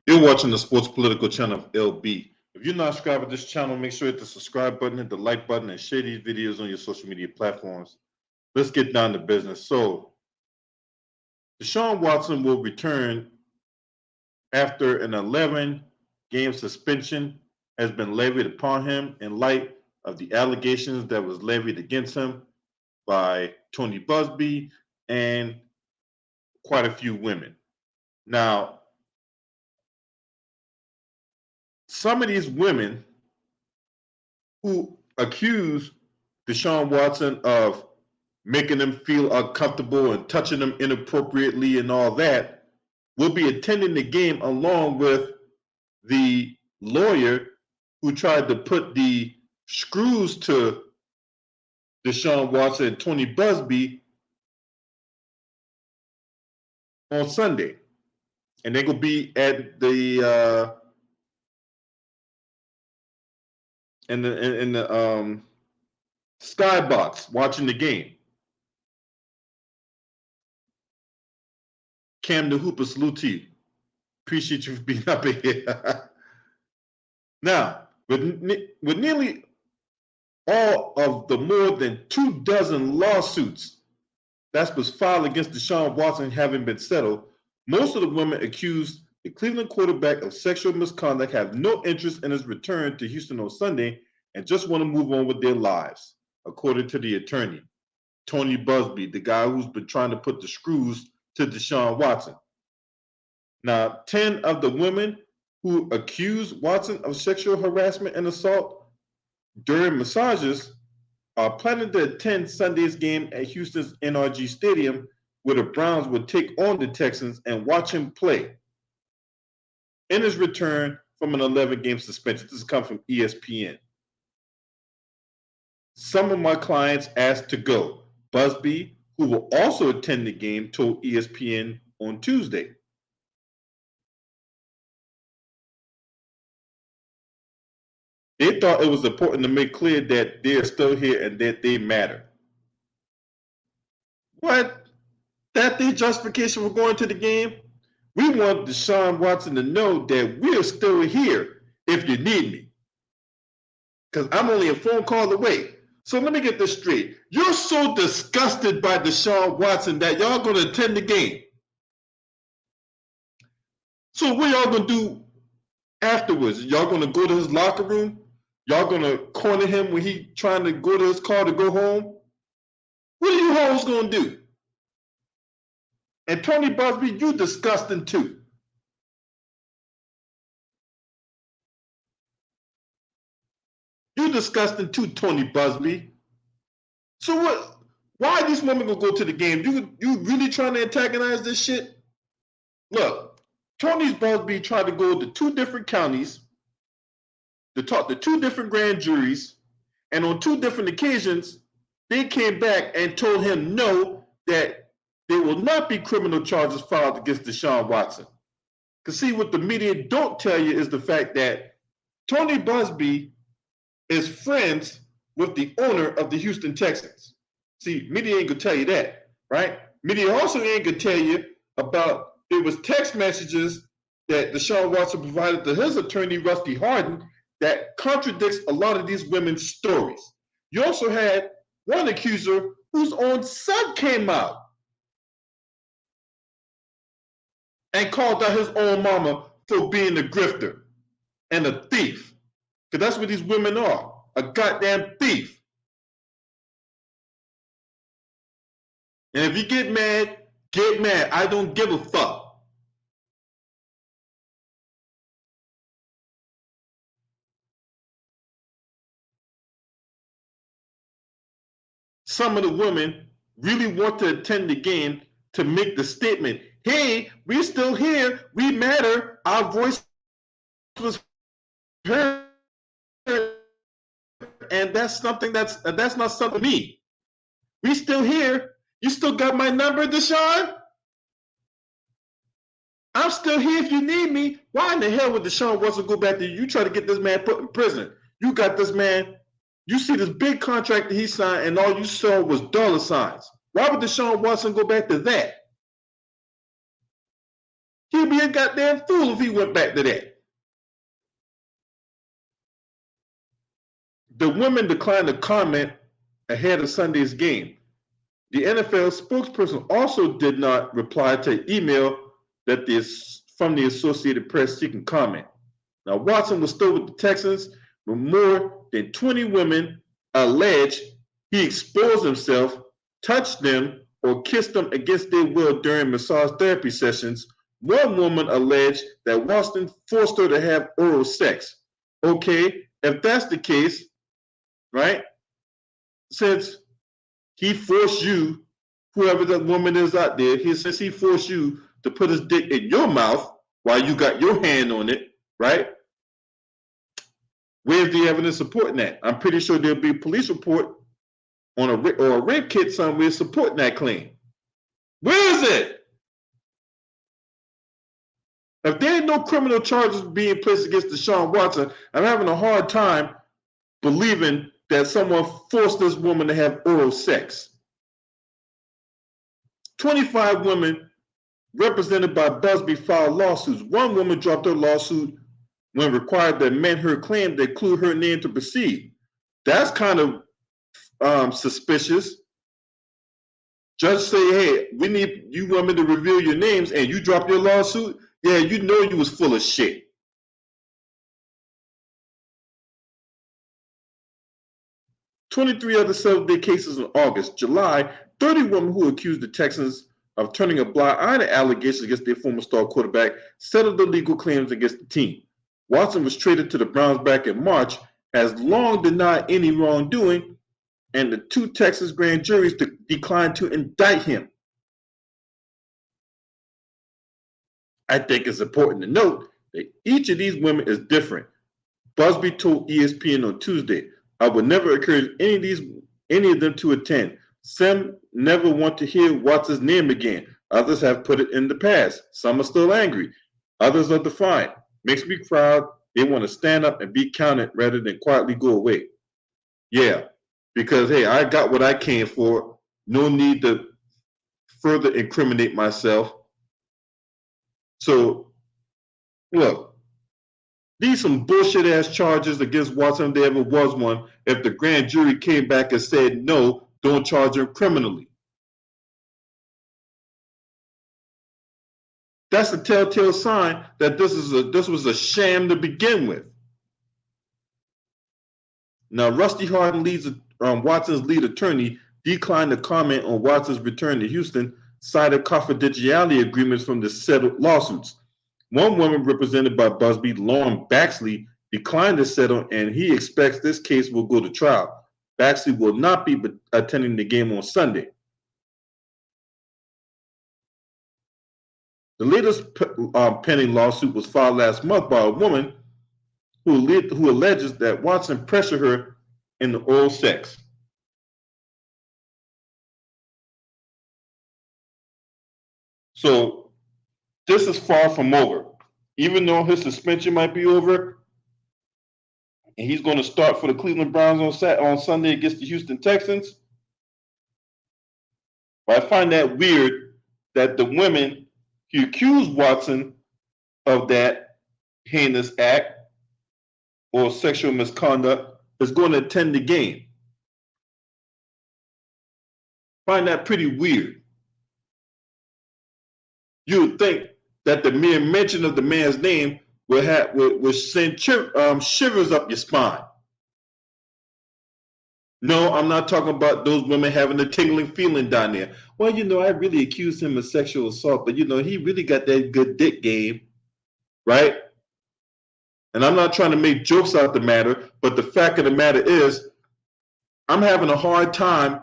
You're watching the Sports Political channel of LB. If you're not subscribed to this channel, make sure to hit the subscribe button, hit the like button, and share these videos on your social media platforms. Let's get down to business. So, Deshaun Watson will return after an 11-game suspension has been levied upon him in light of the allegations that was levied against him by Tony Busby and quite a few women. Now, some of these women who accuse Deshaun Watson of making them feel uncomfortable and touching them inappropriately and all that will be attending the game along with the lawyer who tried to put the screws to Deshaun Watson and Tony Busby on Sunday. And they're going to be at the in the skybox watching the game. Cam the Hooper, salute to you. Appreciate you for being up here. Now, with nearly all of the more than 24 lawsuits that was filed against Deshaun Watson having been settled, most of the women accused the Cleveland quarterback of sexual misconduct have no interest in his return to Houston on Sunday and just want to move on with their lives, according to the attorney, Tony Busby, the guy who's been trying to put the screws to Deshaun Watson. Now, 10 of the women who accused Watson of sexual harassment and assault during massages are planning to attend Sunday's game at Houston's NRG Stadium, where the Browns would take on the Texans and watch him play in his return from an 11-game suspension. This comes from ESPN. Some of my clients asked to go. Busby, who will also attend the game, told ESPN on Tuesday. They thought it was important to make clear that they are still here and that they matter. What? That their justification for going to the game? We want Deshaun Watson to know that we're still here if you need me. Because I'm only a phone call away. So let me get this straight. You're so disgusted by Deshaun Watson that y'all going to attend the game. So what y'all going to do afterwards? Y'all going to go to his locker room? Y'all going to corner him when he trying to go to his car to go home? What are you hoes going to do? And Tony Busby, you disgusting too. You disgusting too, Tony Busby. So what? Why are these women gonna go to the game? You really trying to antagonize this shit? Look, Tony Busby tried to go to 2 different counties to talk to 2 different grand juries, and on 2 different occasions, they came back and told him no, that there will not be criminal charges filed against Deshaun Watson. Because see, what the media don't tell you is the fact that Tony Busby is friends with the owner of the Houston Texans. See, media ain't gonna tell you that, right? Media also ain't gonna tell you about there was text messages that Deshaun Watson provided to his attorney, Rusty Hardin, that contradicts a lot of these women's stories. You also had one accuser whose own son came out and called out his own mama for being a grifter and a thief. Because that's what these women are, a goddamn thief. And if you get mad, get mad. I don't give a fuck. Some of the women really want to attend the game to make the statement, hey, we're still here, we matter, our voice was heard, and that's not something for me. We still here. You still got my number, Deshaun? I'm still here if you need me. Why in the hell would Deshaun Watson go back to you? You try to get this man put in prison. You got this man. You see this big contract that he signed, and all you saw was dollar signs. Why would Deshaun Watson go back to that? He'd be a goddamn fool if he went back to that. The women declined to comment ahead of Sunday's game. The NFL spokesperson also did not reply to an email that from the Associated Press seeking comment. Now, Watson was still with the Texans, but more than 20 women allege he exposed himself, touched them, or kissed them against their will during massage therapy sessions. One woman alleged that Watson forced her to have oral sex. Okay, if that's the case, right? Since he forced you, whoever that woman is out there, since he forced you to put his dick in your mouth while you got your hand on it, right? Where's the evidence supporting that? I'm pretty sure there'll be a police report on a rape kit somewhere supporting that claim. Where is it? If there ain't no criminal charges being placed against Deshaun Watson, I'm having a hard time believing that someone forced this woman to have oral sex. 25 women represented by Busby filed lawsuits. One woman dropped her lawsuit when required to amend her claim to include her name to proceed. That's kind of suspicious. Judge say, hey, we need you women to reveal your names, and you drop your lawsuit? Yeah, you know you was full of shit. "23 other settled their cases in August. July, 30 women who accused the Texans of turning a blind eye to allegations against their former star quarterback settled the legal claims against the team. Watson was traded to the Browns back in March, has long denied any wrongdoing, and the two Texas grand juries declined to indict him. I think it's important to note that each of these women is different. Busby told ESPN on Tuesday, I would never encourage any of them to attend. Some never want to hear Watson's name again. Others have put it in the past. Some are still angry. Others are defiant. Makes me proud. They want to stand up and be counted rather than quietly go away. Yeah, because hey, I got what I came for. No need to further incriminate myself. So, look, these some bullshit ass charges against Watson if there ever was one. If the grand jury came back and said no, don't charge him criminally. That's a telltale sign that this was a sham to begin with. Now, Rusty Hardin Watson's lead attorney declined to comment on Watson's return to Houston, cited confidentiality agreements from the settled lawsuits. One woman represented by Busby, Lauren Baxley, declined to settle, and he expects this case will go to trial. Baxley will not be attending the game on Sunday. The latest pending lawsuit was filed last month by a woman who alleges that Watson pressured her into oral sex. So this is far from over. Even though his suspension might be over, and he's going to start for the Cleveland Browns on Sunday against the Houston Texans, but I find that weird that the women who accused Watson of that heinous act or sexual misconduct is going to attend the game. Find that pretty weird. You would think that the mere mention of the man's name would send shivers up your spine. No, I'm not talking about those women having a tingling feeling down there. Well, I really accused him of sexual assault, but he really got that good dick game, right? And I'm not trying to make jokes out the matter, but the fact of the matter is, I'm having a hard time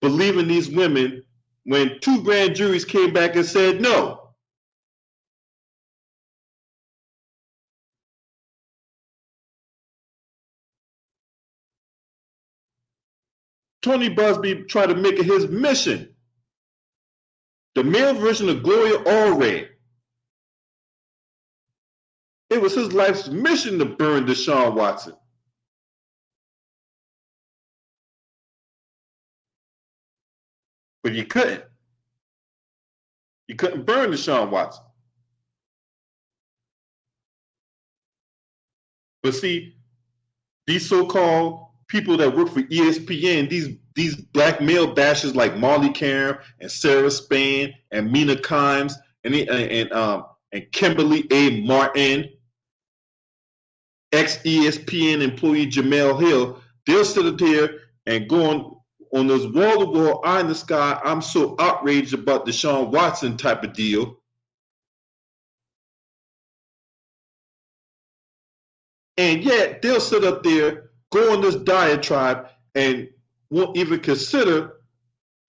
believing these women when two grand juries came back and said no. Tony Busby tried to make it his mission. The male version of Gloria Allred. It was his life's mission to burn Deshaun Watson. But you couldn't. You couldn't burn Deshaun Watson. But see, these so-called people that work for ESPN, these black male bashers like Molly Karen and Sarah Spain and Mina Kimes and Kimberly A. Martin, ex-ESPN employee Jamel Hill, they'll sit up here and go on this wall-to-wall, eye in the sky, I'm so outraged about Deshaun Watson type of deal. And yet they'll sit up there, go on this diatribe, and won't even consider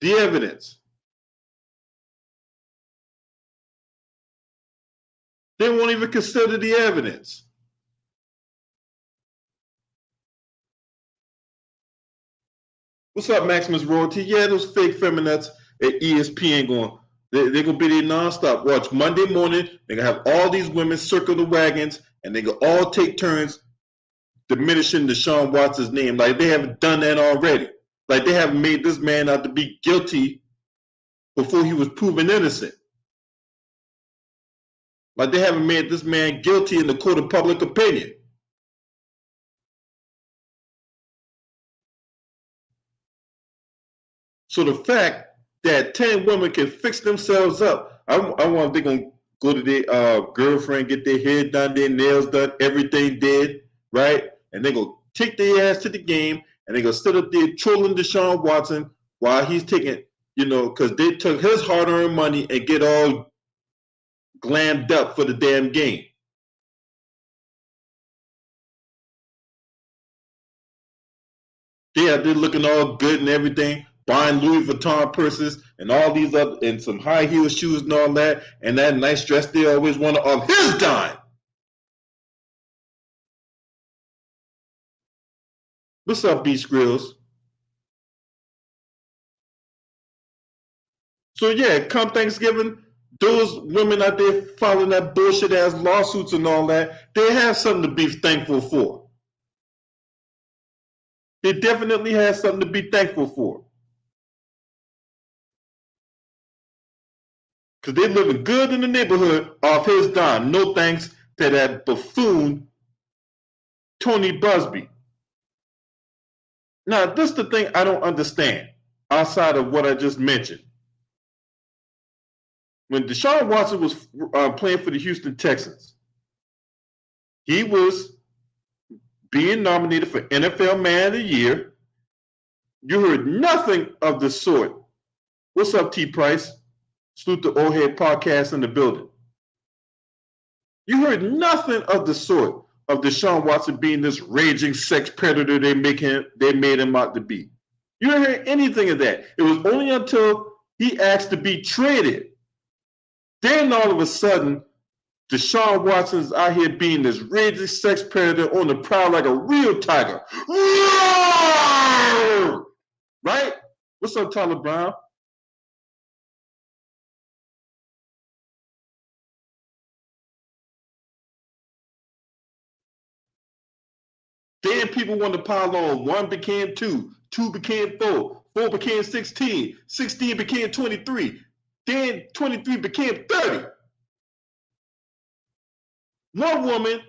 the evidence. They won't even consider the evidence. What's up, Maximus Royalty? Yeah, those fake feminists at ESPN they're going to be there nonstop. Watch, Monday morning, they're going to have all these women circle the wagons, and they're going to all take turns diminishing Deshaun Watson's name. Like they haven't done that already. Like they haven't made this man out to be guilty before he was proven innocent. Like they haven't made this man guilty in the court of public opinion. So the fact that 10 women can fix themselves up, I wonder if they're going to go to their girlfriend, get their hair done, their nails done, everything did, right? And they're going to take their ass to the game, and they're going to sit up there trolling Deshaun Watson while he's taking, because they took his hard-earned money and get all glammed up for the damn game. Yeah, they're looking all good and everything, buying Louis Vuitton purses and all these other, and some high heel shoes and all that, and that nice dress they always wanted on his dime. What's up, B Skrills? So yeah, come Thanksgiving, those women out there filing that bullshit ass lawsuits and all that, they have something to be thankful for. They definitely have something to be thankful for. Because they're living good in the neighborhood off his dime. No thanks to that buffoon, Tony Busby. Now, this is the thing I don't understand outside of what I just mentioned. When Deshaun Watson was playing for the Houston Texans, he was being nominated for NFL Man of the Year. You heard nothing of the sort. What's up, T. Price? Salute the Old Head Podcast in the building. You heard nothing of the sort of Deshaun Watson being this raging sex predator they made him out to be. You didn't hear anything of that. It was only until he asked to be traded. Then all of a sudden, Deshaun Watson's out here being this raging sex predator on the prowl like a real tiger. Right? What's up, Tyler Brown? Then people wanted to pile on. 1 became 2, 2 became 4, 4 became 16, 16 became 23, then 23 became 30. One woman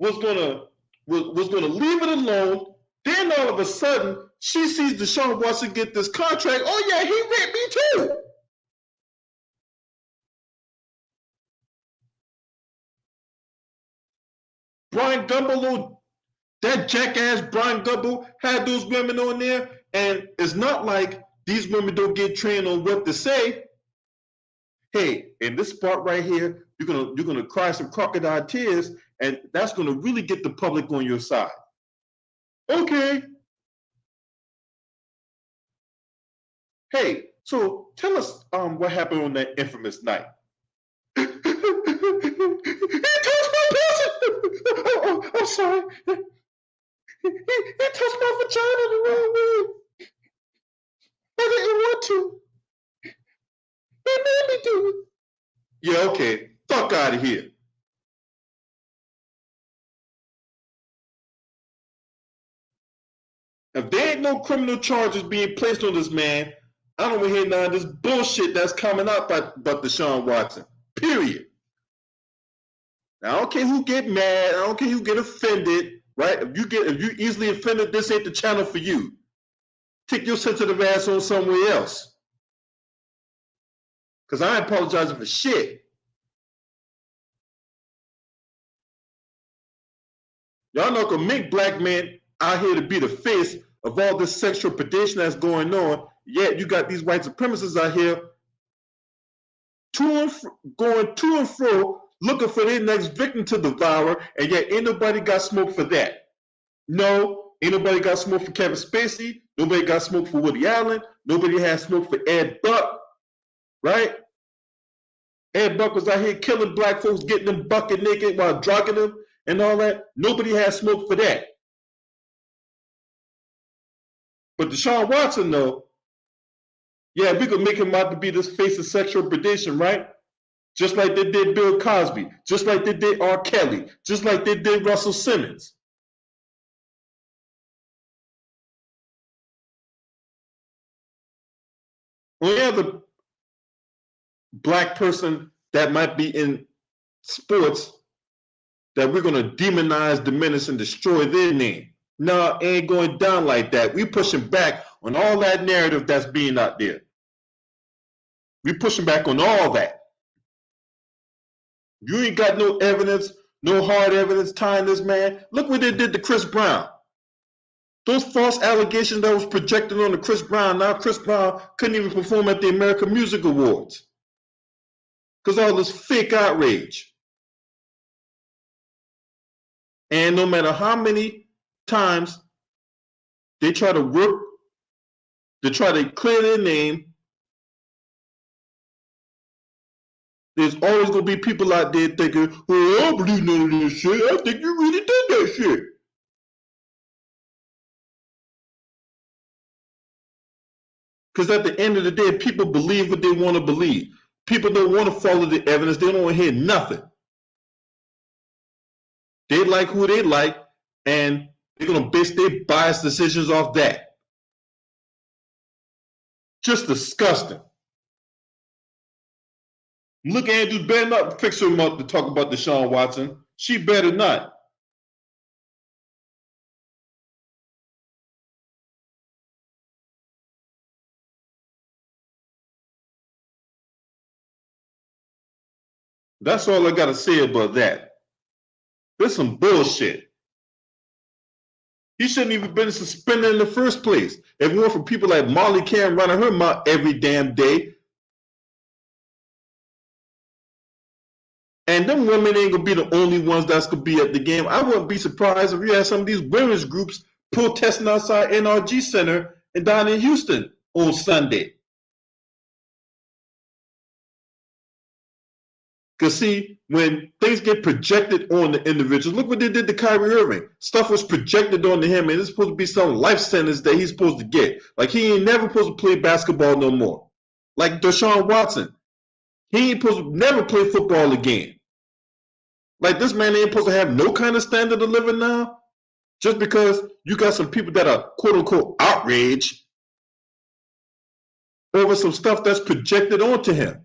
was gonna leave it alone. Then all of a sudden, she sees Deshaun Watson get this contract. Oh yeah, he raped me too. Brian Gumbel, that jackass Brian Gumbel had those women on there, and it's not like these women don't get trained on what to say. Hey, in this part right here, you're gonna cry some crocodile tears, and that's gonna really get the public on your side. Okay. Hey, so tell us what happened on that infamous night. He touched my pussy. Oh, I'm sorry. He touched my vagina the wrong way. I didn't want to. He made me do it. Yeah, okay. Fuck out of here. If there ain't no criminal charges being placed on this man, I don't want to hear none of this bullshit that's coming out about Deshaun Watson. Period. I don't care who get mad. I don't care who get offended, right? If you easily offended, this ain't the channel for you. Take your sensitive ass on somewhere else. Because I ain't apologizing for shit. Y'all not gonna make black men out here to be the face of all this sexual predation that's going on. Yet you got these white supremacists out here going to and fro, looking for their next victim to devour, and yet ain't nobody got smoke for that. No, ain't nobody got smoke for Kevin Spacey. Nobody got smoke for Woody Allen. Nobody has smoke for Ed Buck, right? Ed Buck was out here killing black folks, getting them bucket naked while drugging them and all that. Nobody has smoke for that. But Deshaun Watson, though, yeah, we could make him out to be this face of sexual predation, right? Just like they did Bill Cosby, just like they did R. Kelly, just like they did Russell Simmons. Only other black person that might be in sports that we're going to demonize, diminish, and destroy their name. No, it ain't going down like that. We pushing back on all that narrative that's being out there. We pushing back on all that. You ain't got no evidence, no hard evidence tying this man. Look what they did to Chris Brown. Those false allegations that was projected on to Chris Brown, now Chris Brown couldn't even perform at the American Music Awards because all this fake outrage. And no matter how many times they try to work, they try to clear their name, there's always going to be people out there thinking, oh, I don't believe none of this shit. I think you really did that shit. Because at the end of the day, people believe what they want to believe. People don't want to follow the evidence. They don't want to hear nothing. They like who they like, and they're going to base their biased decisions off that. Just disgusting. Look, Andrews better not fix her up to talk about Deshaun Watson. She better not. That's all I got to say about that. This is some bullshit. He shouldn't even been suspended in the first place. If it weren't for people like Molly Karen running her mouth every damn day. And them women ain't gonna be the only ones that's gonna be at the game. I wouldn't be surprised if you had some of these women's groups protesting outside NRG Center and down in Houston on Sunday. Because see, when things get projected on the individuals, look what they did to Kyrie Irving. Stuff was projected onto him, and it's supposed to be some life sentence that he's supposed to get. Like he ain't never supposed to play basketball no more. Like Deshaun Watson. He ain't supposed to never play football again. Like this man ain't supposed to have no kind of standard of living now. Just because you got some people that are quote unquote outraged over some stuff that's projected onto him.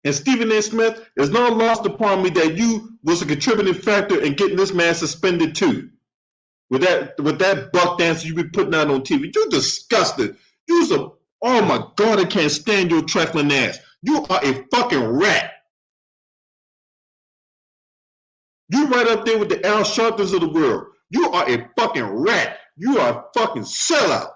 And Stephen A. Smith, it's not lost upon me that you was a contributing factor in getting this man suspended too. With that buck dance you be putting out on TV. You're disgusting. Oh my God, I can't stand your trifling ass. You are a fucking rat. You right up there with the Al Sharptons of the world. You are a fucking rat. You are a fucking sellout.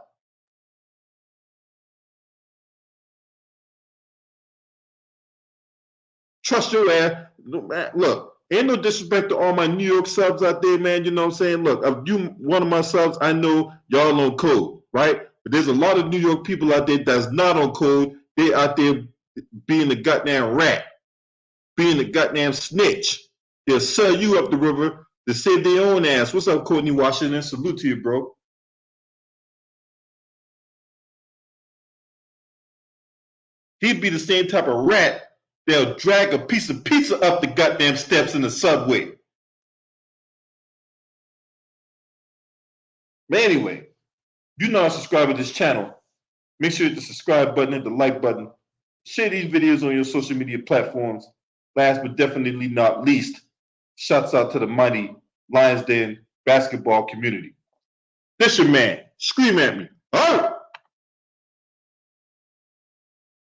Trust your ass. Look, ain't no disrespect to all my New York subs out there, man. You know what I'm saying? Look, if you one of my subs, I know y'all on code, right? But there's a lot of New York people out there that's not on code. They out there being the goddamn rat, being the goddamn snitch. They'll sell you up the river to save their own ass. What's up, Courtney Washington? Salute to you, bro. He'd be the same type of rat they'll drag a piece of pizza up the goddamn steps in the subway. But anyway, if you're not a subscriber to this channel, make sure you hit the subscribe button, hit the like button. Share these videos on your social media platforms. Last but definitely not least, shouts out to the mighty Lions Den basketball community. This your man. Scream at me. Oh!